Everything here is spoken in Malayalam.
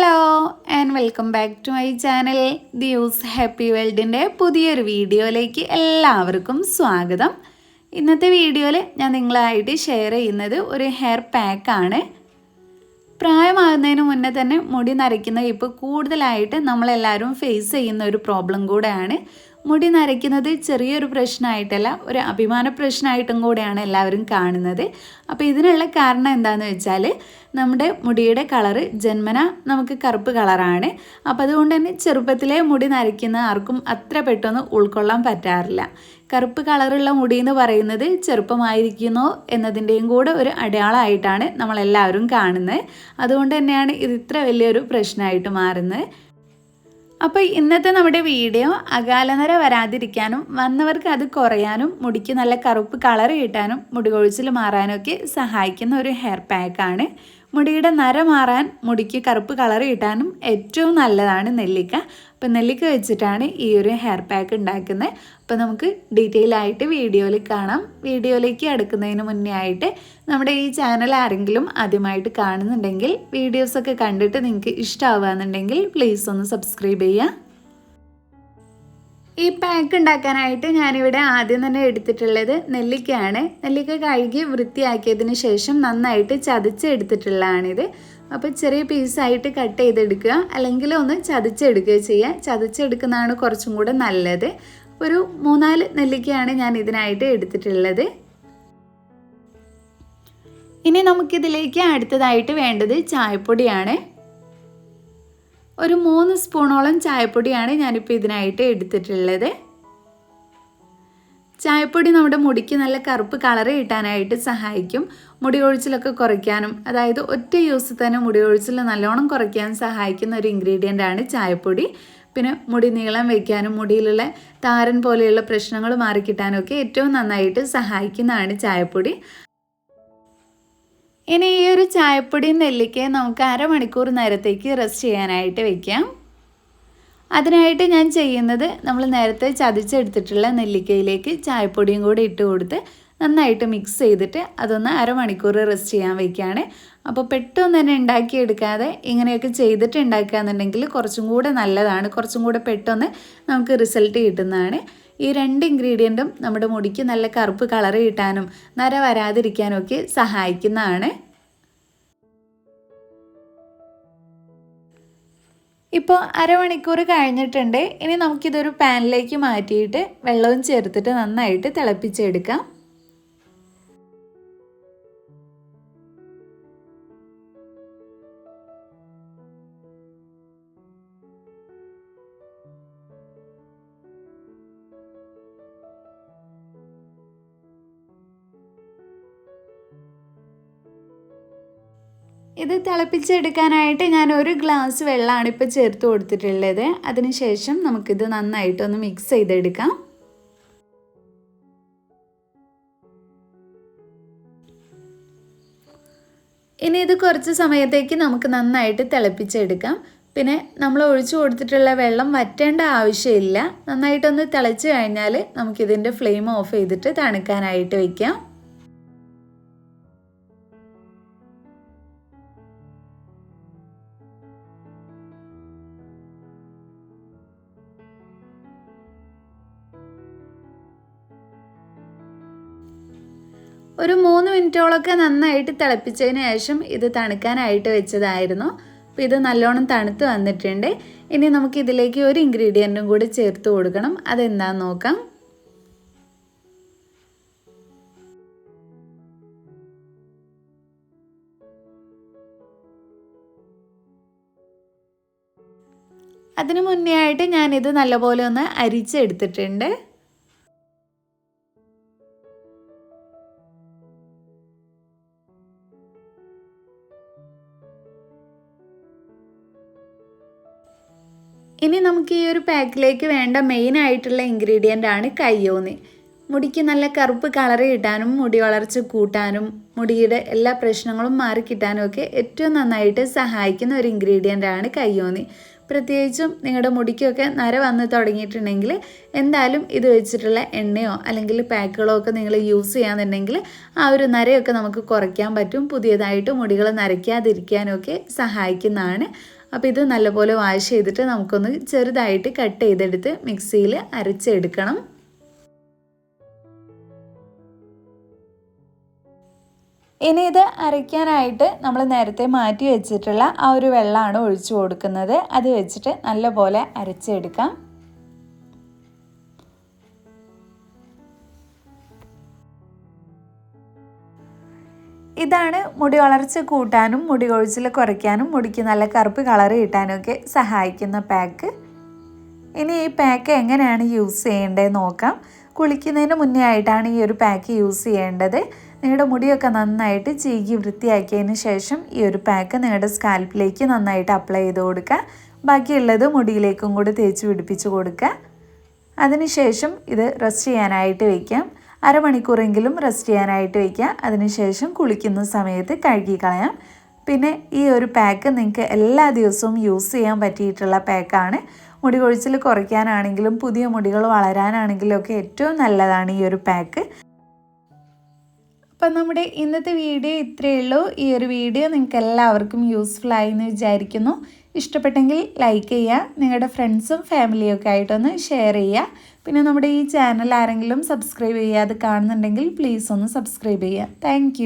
Hello and welcome back to my channel Diyu's happy വേൾഡിൻ്റെ പുതിയൊരു വീഡിയോയിലേക്ക് എല്ലാവർക്കും സ്വാഗതം. ഇന്നത്തെ വീഡിയോയിൽ ഞാൻ നിങ്ങളായിട്ട് ഷെയർ ചെയ്യുന്നത് ഒരു ഹെയർ പാക്കാണ്. പ്രായമാകുന്നതിന് മുന്നേ തന്നെ മുടി നരയ്ക്കുന്ന ഇപ്പോൾ കൂടുതലായിട്ട് നമ്മളെല്ലാവരും ഫേസ് ചെയ്യുന്ന ഒരു പ്രോബ്ലം കൂടെയാണ്. മുടി നരയ്ക്കുന്നത് ചെറിയൊരു പ്രശ്നമായിട്ടല്ല, ഒരു അഭിമാന പ്രശ്നമായിട്ടും കൂടെയാണ് എല്ലാവരും കാണുന്നത്. അപ്പോൾ ഇതിനുള്ള കാരണം എന്താണെന്ന് വെച്ചാൽ നമ്മുടെ മുടിയുടെ കളറ് ജന്മന നമുക്ക് കറുപ്പ് കളറാണ്. അപ്പോൾ അതുകൊണ്ട് തന്നെ ചെറുപ്പത്തിലെ മുടി നരയ്ക്കുന്ന ആർക്കും അത്ര പെട്ടെന്ന് ഉൾക്കൊള്ളാൻ പറ്റാറില്ല. കറുപ്പ് കളറുള്ള മുടി എന്ന് പറയുന്നത് ചെറുപ്പമായിരിക്കുന്നോ എന്നതിൻ്റെയും കൂടെ ഒരു അടയാളമായിട്ടാണ് നമ്മളെല്ലാവരും കാണുന്നത്. അതുകൊണ്ട് തന്നെയാണ് ഇത് ഇത്ര വലിയൊരു പ്രശ്നമായിട്ട് മാറുന്നത്. അപ്പോൾ ഇന്നത്തെ നമ്മുടെ വീഡിയോ അകാലനര വരാതിരിക്കാനും വന്നവർക്ക് അത് കുറയാനും മുടിക്ക് നല്ല കറുപ്പ് കളർ കിട്ടാനും മുടി കൊഴിച്ചിൽ മാറാനും ഒക്കെ സഹായിക്കുന്ന ഒരു ഹെയർ പാക്കാണ്. മുടിയുടെ നര മാറാൻ മുടിക്ക് കറുപ്പ് കളർ കിട്ടാനും ഏറ്റവും നല്ലതാണ് നെല്ലിക്ക. അപ്പോൾ നെല്ലിക്ക വെച്ചിട്ടാണ് ഈ ഒരു ഹെയർ പാക്ക് ഉണ്ടാക്കുന്നത്. അപ്പോൾ നമുക്ക് ഡീറ്റെയിൽ ആയിട്ട് വീഡിയോയിൽ കാണാം. വീഡിയോയിലേക്ക് അടുക്കുന്നതിന് മുന്നേ ആയിട്ട് നമ്മുടെ ഈ ചാനൽ ആരെങ്കിലും ആദ്യമായിട്ട് കാണുന്നുണ്ടെങ്കിൽ വീഡിയോസൊക്കെ കണ്ടിട്ട് നിങ്ങൾക്ക് ഇഷ്ടമാവുകയെന്നുണ്ടെങ്കിൽ പ്ലീസ് ഒന്ന് സബ്സ്ക്രൈബ് ചെയ്യുക. ഈ പാക്ക് ഉണ്ടാക്കാനായിട്ട് ഞാനിവിടെ ആദ്യം തന്നെ എടുത്തിട്ടുള്ളത് നെല്ലിക്കയാണ്. നെല്ലിക്ക കഴുകി വൃത്തിയാക്കിയതിന് ശേഷം നന്നായിട്ട് ചതച്ചെടുത്തിട്ടുള്ളതാണിത്. അപ്പോൾ ചെറിയ പീസായിട്ട് കട്ട് ചെയ്തെടുക്കുക, അല്ലെങ്കിൽ ഒന്ന് ചതച്ചെടുക്കുക ചെയ്യുക. ചതച്ചെടുക്കുന്നതാണ് കുറച്ചും കൂടെ നല്ലത്. ഒരു 3-4 നെല്ലിക്കയാണ് ഞാൻ ഇതിനായിട്ട് എടുത്തിട്ടുള്ളത്. ഇനി നമുക്കിതിലേക്ക് അടുത്തതായിട്ട് വേണ്ടത് ചായപ്പൊടിയാണ്. ഒരു 3 സ്പൂണോളം ചായപ്പൊടിയാണ് ഞാനിപ്പോൾ ഇതിനായിട്ട് എടുത്തിട്ടുള്ളത്. ചായപ്പൊടി നമ്മുടെ മുടിക്ക് നല്ല കറുപ്പ് കളർ കിട്ടാനായിട്ട് സഹായിക്കും. മുടി കൊഴിച്ചിലൊക്കെ കുറയ്ക്കാനും, അതായത് ഒറ്റ യൂസ് തന്നെ മുടി കൊഴിച്ചിൽ നല്ലോണം കുറയ്ക്കാൻ സഹായിക്കുന്ന ഒരു ഇൻഗ്രീഡിയൻ്റ് ആണ് ചായപ്പൊടി. പിന്നെ മുടി നീളം വയ്ക്കാനും മുടിയിലുള്ള താരൻ പോലെയുള്ള പ്രശ്നങ്ങൾ മാറിക്കിട്ടാനും ഒക്കെ ഏറ്റവും നന്നായിട്ട് സഹായിക്കുന്നതാണ് ചായപ്പൊടി. ഇനി ഈ ഒരു ചായപ്പൊടിയും നെല്ലിക്കയും നമുക്ക് അരമണിക്കൂർ നേരത്തേക്ക് റെസ്റ്റ് ചെയ്യാനായിട്ട് വയ്ക്കാം. അതിനായിട്ട് ഞാൻ ചെയ്യുന്നത്, നമ്മൾ നേരത്തെ ചതച്ചെടുത്തിട്ടുള്ള നെല്ലിക്കയിലേക്ക് ചായപ്പൊടിയും കൂടി ഇട്ട് കൊടുത്ത് നന്നായിട്ട് മിക്സ് ചെയ്തിട്ട് അതൊന്ന് അരമണിക്കൂർ റെസ്റ്റ് ചെയ്യാൻ വയ്ക്കുകയാണ്. അപ്പോൾ പെട്ടെന്ന് തന്നെ ഉണ്ടാക്കിയെടുക്കാതെ ഇങ്ങനെയൊക്കെ ചെയ്തിട്ട് ഉണ്ടാക്കുകയെന്നുണ്ടെങ്കിൽ കുറച്ചും കൂടെ നല്ലതാണ്. കുറച്ചും കൂടെ പെട്ടെന്ന് നമുക്ക് റിസൾട്ട് കിട്ടുന്നതാണ്. ഈ 2 ഇൻഗ്രീഡിയൻറ്റും നമ്മുടെ മുടിക്ക് നല്ല കറുപ്പ് കളർ കിട്ടാനും നര വരാതിരിക്കാനും ഒക്കെ സഹായിക്കുന്നതാണ്. ഇപ്പോൾ അരമണിക്കൂർ കഴിഞ്ഞിട്ടുണ്ട്. ഇനി നമുക്കിതൊരു പാനിലേക്ക് മാറ്റിയിട്ട് വെള്ളവും ചേർത്തിട്ട് നന്നായിട്ട് തിളപ്പിച്ചെടുക്കാം. ഇത് തിളപ്പിച്ചെടുക്കാനായിട്ട് ഞാൻ 1 ഗ്ലാസ് വെള്ളമാണ് ഇപ്പോൾ ചേർത്ത് കൊടുത്തിട്ടുള്ളത്. അതിനുശേഷം നമുക്കിത് നന്നായിട്ടൊന്ന് മിക്സ് ചെയ്തെടുക്കാം. ഇനി ഇത് കുറച്ച് സമയത്തേക്ക് നമുക്ക് നന്നായിട്ട് തിളപ്പിച്ചെടുക്കാം. പിന്നെ നമ്മൾ ഒഴിച്ചു കൊടുത്തിട്ടുള്ള വെള്ളം വറ്റേണ്ട ആവശ്യമില്ല. നന്നായിട്ടൊന്ന് തിളച്ച് കഴിഞ്ഞാൽ നമുക്കിതിൻ്റെ ഫ്ലെയിം ഓഫ് ചെയ്തിട്ട് തണുക്കാനായിട്ട് വയ്ക്കാം. ഒരു 3 മിനിറ്റോളൊക്കെ നന്നായിട്ട് തിളപ്പിച്ചതിന് ശേഷം ഇത് തണുക്കാനായിട്ട് വെച്ചതായിരുന്നു. അപ്പോൾ ഇത് നല്ലോണം തണുത്ത് വന്നിട്ടുണ്ട്. ഇനി നമുക്ക് ഇതിലേക്ക് ഒരു ഇൻഗ്രീഡിയൻറ്റും കൂടി ചേർത്ത് കൊടുക്കണം. അതെന്താണെന്ന് നോക്കാം. അതിനു മുന്നേ ആയിട്ട് ഞാനിത് നല്ലപോലെ ഒന്ന് അരിച്ചെടുത്തിട്ടുണ്ട്. ഇനി നമുക്ക് ഈ ഒരു പാക്കിലേക്ക് വേണ്ട മെയിൻ ആയിട്ടുള്ള ഇൻഗ്രീഡിയൻ്റ് ആണ് കയ്യോന്നി. മുടിക്ക് നല്ല കറുപ്പ് കളർ കിട്ടാനും മുടി വളർച്ച കൂട്ടാനും മുടിയുടെ എല്ലാ പ്രശ്നങ്ങളും മാറിക്കിട്ടാനും ഒക്കെ ഏറ്റവും നന്നായിട്ട് സഹായിക്കുന്ന ഒരു ഇൻഗ്രീഡിയൻ്റ് ആണ് കയ്യോന്നി. പ്രത്യേകിച്ചും നിങ്ങളുടെ മുടിക്കൊക്കെ നര വന്ന് തുടങ്ങിയിട്ടുണ്ടെങ്കിൽ എന്തായാലും ഇത് വെച്ചിട്ടുള്ള എണ്ണയോ അല്ലെങ്കിൽ പാക്കുകളോ ഒക്കെ നിങ്ങൾ യൂസ് ചെയ്യാന്നുണ്ടെങ്കിൽ ആ ഒരു നരയൊക്കെ നമുക്ക് കുറയ്ക്കാൻ പറ്റും. പുതിയതായിട്ട് മുടികൾ നരയ്ക്കാതിരിക്കാനൊക്കെ സഹായിക്കുന്നതാണ്. അപ്പോൾ ഇത് നല്ലപോലെ വാഷ് ചെയ്തിട്ട് നമുക്കൊന്ന് ചെറുതായിട്ട് കട്ട് ചെയ്തെടുത്ത് മിക്സിയിൽ അരച്ചെടുക്കണം. ഇനി ഇത് അരയ്ക്കാനായിട്ട് നമ്മൾ നേരത്തെ മാറ്റി വെച്ചിട്ടുള്ള ആ ഒരു വെള്ളമാണ് ഒഴിച്ചു കൊടുക്കുന്നത്. അത് വെച്ചിട്ട് നല്ലപോലെ അരച്ചെടുക്കാം. ഇതാണ് മുടി വളർച്ച കൂട്ടാനും മുടി കൊഴിച്ചിൽ കുറയ്ക്കാനും മുടിക്ക് നല്ല കറുപ്പ് കളർ കിട്ടാനും ഒക്കെ സഹായിക്കുന്ന പാക്ക്. ഇനി ഈ പാക്ക് എങ്ങനെയാണ് യൂസ് ചെയ്യേണ്ടത് നോക്കാം. കുളിക്കുന്നതിന് മുന്നേ ആയിട്ടാണ് ഈ ഒരു പാക്ക് യൂസ് ചെയ്യേണ്ടത്. നിങ്ങളുടെ മുടിയൊക്കെ നന്നായിട്ട് ചീകി വൃത്തിയാക്കിയതിന് ശേഷം ഈ ഒരു പാക്ക് നിങ്ങളുടെ സ്കാൽപ്പിലേക്ക് നന്നായിട്ട് അപ്ലൈ ചെയ്ത് കൊടുക്കുക. ബാക്കിയുള്ളത് മുടിയിലേക്കും കൂടി തേച്ച് പിടിപ്പിച്ച് കൊടുക്കുക. അതിനുശേഷം ഇത് റെസ്റ്റ് ചെയ്യാനായിട്ട് വയ്ക്കാം. അരമണിക്കൂറെങ്കിലും റെസ്റ്റ് ചെയ്യാനായിട്ട് വയ്ക്കുക. അതിനുശേഷം കുളിക്കുന്ന സമയത്ത് കഴുകി കളയാം. പിന്നെ ഈ ഒരു പാക്ക് നിങ്ങൾക്ക് എല്ലാ ദിവസവും യൂസ് ചെയ്യാൻ പറ്റിയിട്ടുള്ള പാക്കാണ്. മുടി കൊഴിച്ചിൽ കുറയ്ക്കാനാണെങ്കിലും പുതിയ മുടികൾ വളരാനാണെങ്കിലും ഒക്കെ ഏറ്റവും നല്ലതാണ് ഈ ഒരു പാക്ക്. അപ്പം നമ്മുടെ ഇന്നത്തെ വീഡിയോ ഇത്രയേ ഉള്ളൂ. ഈ ഒരു വീഡിയോ നിങ്ങൾക്ക് എല്ലാവർക്കും യൂസ്ഫുൾ ആയി എന്ന് വിചാരിക്കുന്നു. ഇഷ്ടപ്പെട്ടെങ്കിൽ ലൈക്ക് ചെയ്യുക. നിങ്ങളുടെ ഫ്രണ്ട്സും ഫാമിലിയൊക്കെ ആയിട്ടൊന്ന് ഷെയർ ചെയ്യുക. പിന്നെ നമ്മുടെ ഈ ചാനൽ ആരെങ്കിലും സബ്സ്ക്രൈബ് ചെയ്യാതെ കാണുന്നുണ്ടെങ്കിൽ പ്ലീസ് ഒന്ന് സബ്സ്ക്രൈബ് ചെയ്യുക. താങ്ക്